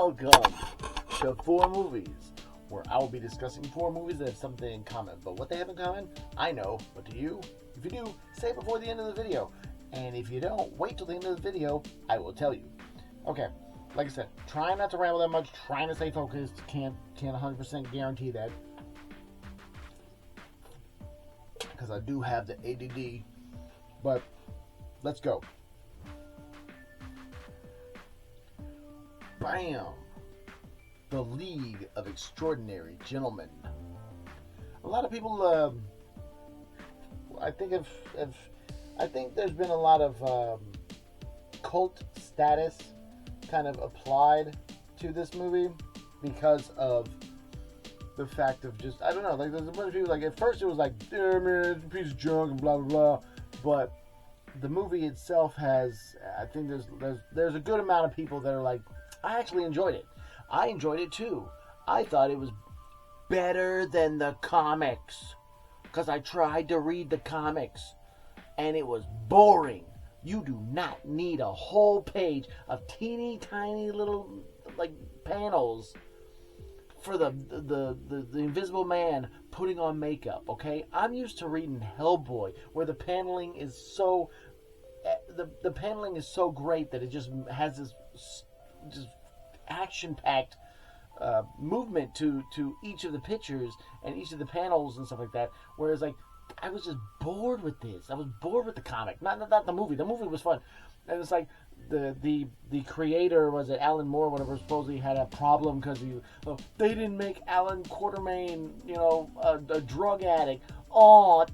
Welcome to 4Movies, where I will be discussing 4 movies that have something in common. But what they have in common, I know. But do you? If you do, say it before the end of the video. And if you don't, wait till the end of the video. I will tell you. Okay, like I said, trying not to ramble that much, trying to stay focused. Can't 100% guarantee that, because I do have the ADD. But let's go. Bam! The League of Extraordinary Gentlemen. A lot of people, I think there's been a lot of cult status kind of applied to this movie because of the fact of just, I don't know, like there's a bunch of people, like at first it was like, yeah, man, it's a piece of junk and blah blah blah, but the movie itself has, I think there's a good amount of people that are like, I actually enjoyed it. I enjoyed it too. I thought it was better than the comics, because I tried to read the comics and it was boring. You do not need a whole page of teeny tiny little like panels for the Invisible Man putting on makeup. Okay, I'm used to reading Hellboy, where the paneling is so the paneling is so great that it just has this just action-packed movement to each of the pictures and each of the panels and stuff like that. Whereas, like, I was just bored with this. I was bored with the comic, not the movie. The movie was fun, and it's like the creator, was it Alan Moore, whatever, supposedly had a problem because they didn't make Alan Quatermain, a drug addict. Oh,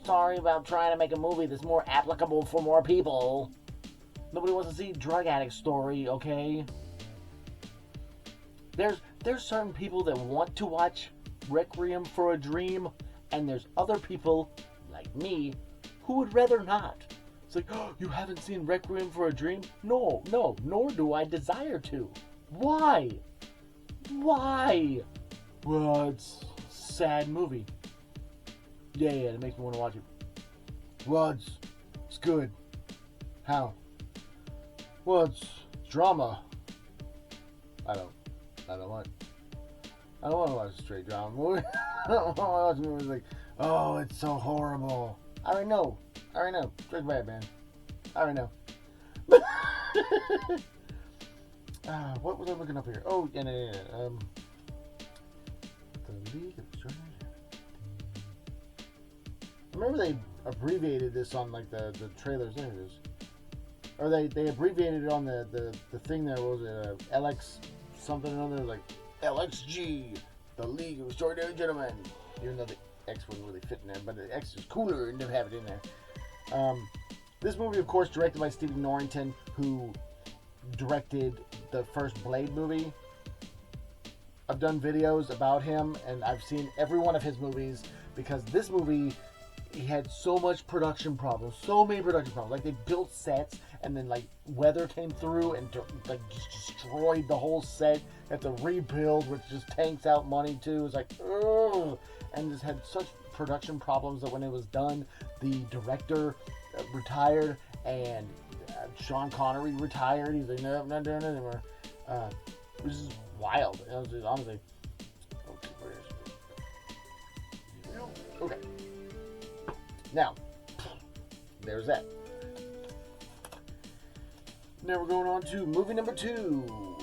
sorry about trying to make a movie that's more applicable for more people. Nobody wants to see drug addict story, okay? There's certain people that want to watch Requiem for a Dream, and there's other people, like me, who would rather not. It's like, oh, you haven't seen Requiem for a Dream? No, nor do I desire to. Why? Why? Well, it's a sad movie. Yeah, it makes me want to watch it. Well, it's good. How? Well, it's drama. I don't want to watch a straight drama movie. I don't want to watch movies like, oh, it's so horrible. I already know. Straight bad, man. I already know. What was I looking up here? Oh, yeah. The League of Extraordinary. Remember they abbreviated this on like the trailers. There it is. Or they abbreviated it on the thing there. What was it? LX something or other, like LXG, the League of Extraordinary Gentlemen. Even though the X wouldn't really fit in there, but the X is cooler and didn't have it in there. This movie, of course, directed by Stephen Norrington, who directed the first Blade movie. I've done videos about him, and I've seen every one of his movies, because this movie, he had so many production problems. Like, they built sets, and then like weather came through and like just destroyed the whole set. Had to rebuild, which just tanks out money too. It's like, ugh. And just had such production problems that when it was done, the director retired, and Sean Connery retired. He's like, no, I'm not doing it anymore. It was just wild. It was just, honestly. Okay. Now, there's that. Now we're going on to movie number 2.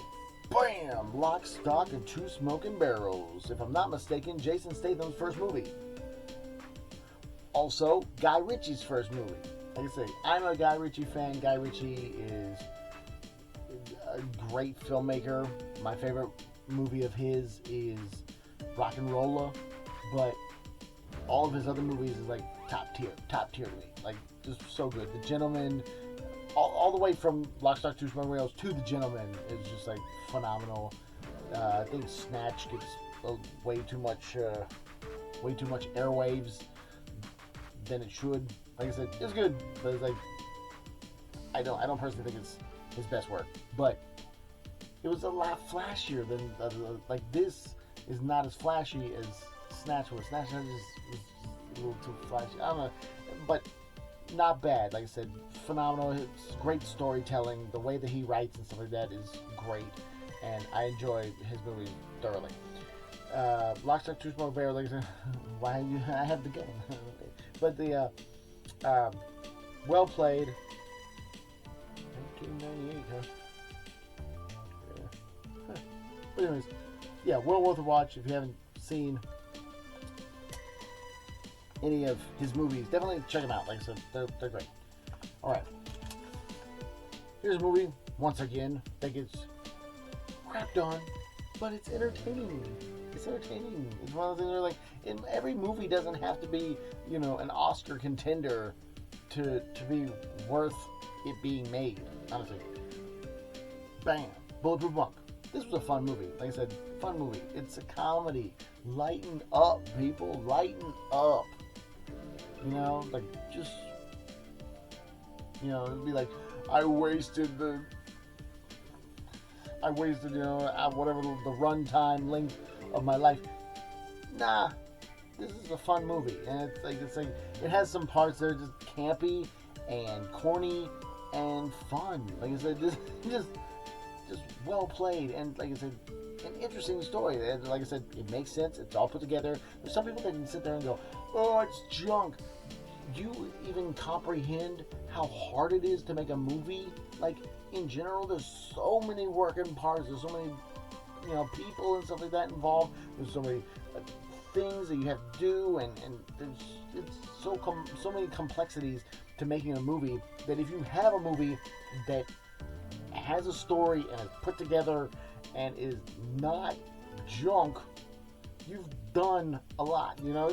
Bam! Lock, Stock, and Two Smoking Barrels. If I'm not mistaken, Jason Statham's first movie. Also, Guy Ritchie's first movie. Like I say, I'm a Guy Ritchie fan. Guy Ritchie is a great filmmaker. My favorite movie of his is Rock and Rolla, but all of his other movies is like top tier to me. Like, just so good. The Gentleman, all the way from Lock, Stock, Two Smoking Barrels to The Gentleman is just like phenomenal. I think Snatch gets way too much airwaves than it should. Like I said, it's good, but it's like, I don't personally think it's his best work, but it was a lot flashier than like, this is not as flashy as Snatch was. Snatch was a little too flashy. I don't know, but not bad. Like I said, phenomenal. It's great storytelling. The way that he writes and stuff like that is great, and I enjoy his movies thoroughly. Lock, Stock, Two Smoke Barrel. Like I said, why you? I have the game, but the well played. 1998, huh? Yeah. Huh. But anyways, yeah, well worth a watch if you haven't seen any of his movies. Definitely check them out. Like I said, they're great. All right, here's a movie once again that gets crapped on, but it's entertaining. It's entertaining. It's one of the things where, like, in every movie doesn't have to be, you know, an Oscar contender to be worth it being made. Honestly, bam, Bulletproof Monk. This was a fun movie. Like I said, fun movie. It's a comedy. Lighten up, people. Lighten up. You know, like, just, you know, it'd be like, I wasted, you know, whatever the runtime length of my life. Nah, this is a fun movie, and it's like it has some parts that are just campy and corny and fun. Like I said, just well played, and like I said, an interesting story. And like I said, it makes sense. It's all put together. There's some people that can sit there and go, "Oh, it's junk." Do you even comprehend how hard it is to make a movie? Like, in general, there's so many working parts. There's so many, you know, people and stuff like that involved. There's so many things that you have to do, and it's so many complexities to making a movie, that if you have a movie that has a story and is put together and is not junk, you've done a lot, you know.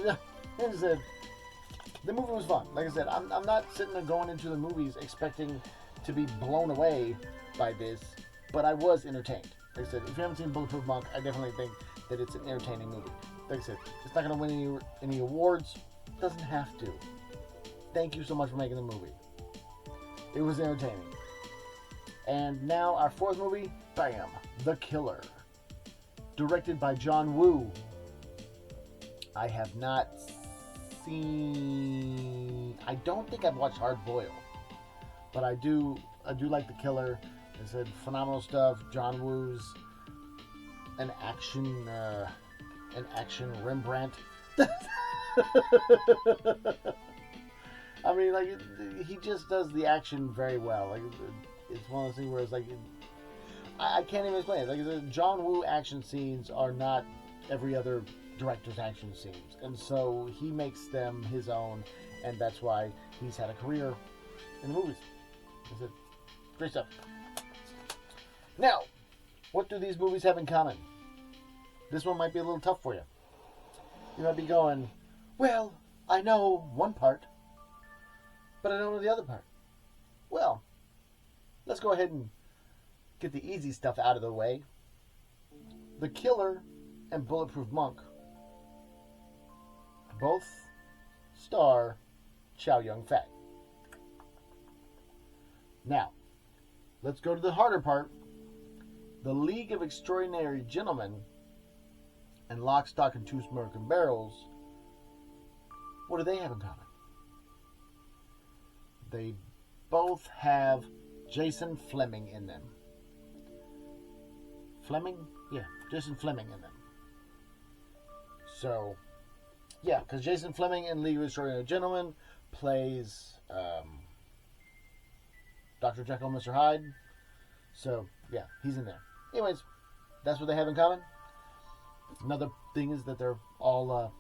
Like I said, the movie was fun. Like I said, I'm not sitting there going into the movies expecting to be blown away by this, but I was entertained. Like I said, if you haven't seen Bulletproof Monk, I definitely think that it's an entertaining movie. Like I said, it's not going to win any awards. It doesn't have to. Thank you so much for making the movie. It was entertaining. And now our fourth movie, bam, The Killer. Directed by John Woo. I have not seen... I don't think I've watched Hard Boiled. But I do like The Killer. I said phenomenal stuff. John Woo's an action Rembrandt. I mean, like, he just does the action very well. Like, it's one of those things where it's like, I can't even explain it. Like I said, John Woo action scenes are not every other director's action scenes, and so he makes them his own, and that's why he's had a career in the movies. I said, great stuff. Now, what do these movies have in common? This one might be a little tough for you. You might be going, well, I know one part, but I don't know the other part. Well, let's go ahead and get the easy stuff out of the way. The Killer and Bulletproof Monk both star Chow Yun-fat. Now, let's go to the harder part. The League of Extraordinary Gentlemen and Lock, Stock, and Two Smoking Barrels, what do they have in common? They both have Jason Flemyng in them. Flemyng? Yeah, Jason Flemyng in them. So, yeah, because Jason Flemyng in League of Extraordinary Gentlemen plays Dr. Jekyll and Mr. Hyde. So, yeah, he's in there. Anyways, that's what they have in common. Another thing is that they're all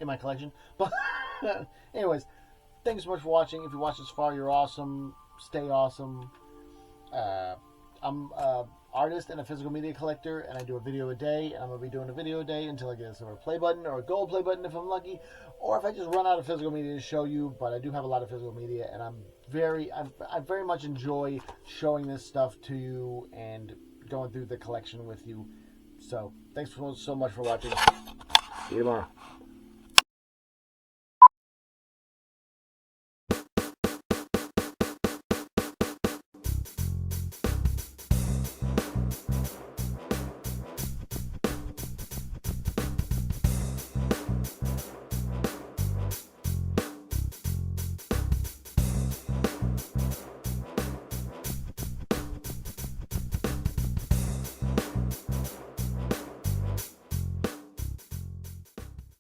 in my collection. But anyways, thanks so much for watching. If you watched this far, you're awesome. Stay awesome. I'm an artist and a physical media collector, and I do a video a day. And I'm going to be doing a video a day until I get a silver play button or a gold play button if I'm lucky, or if I just run out of physical media to show you. But I do have a lot of physical media, and I very much enjoy showing this stuff to you and going through the collection with you. So, thanks so much for watching. See you tomorrow.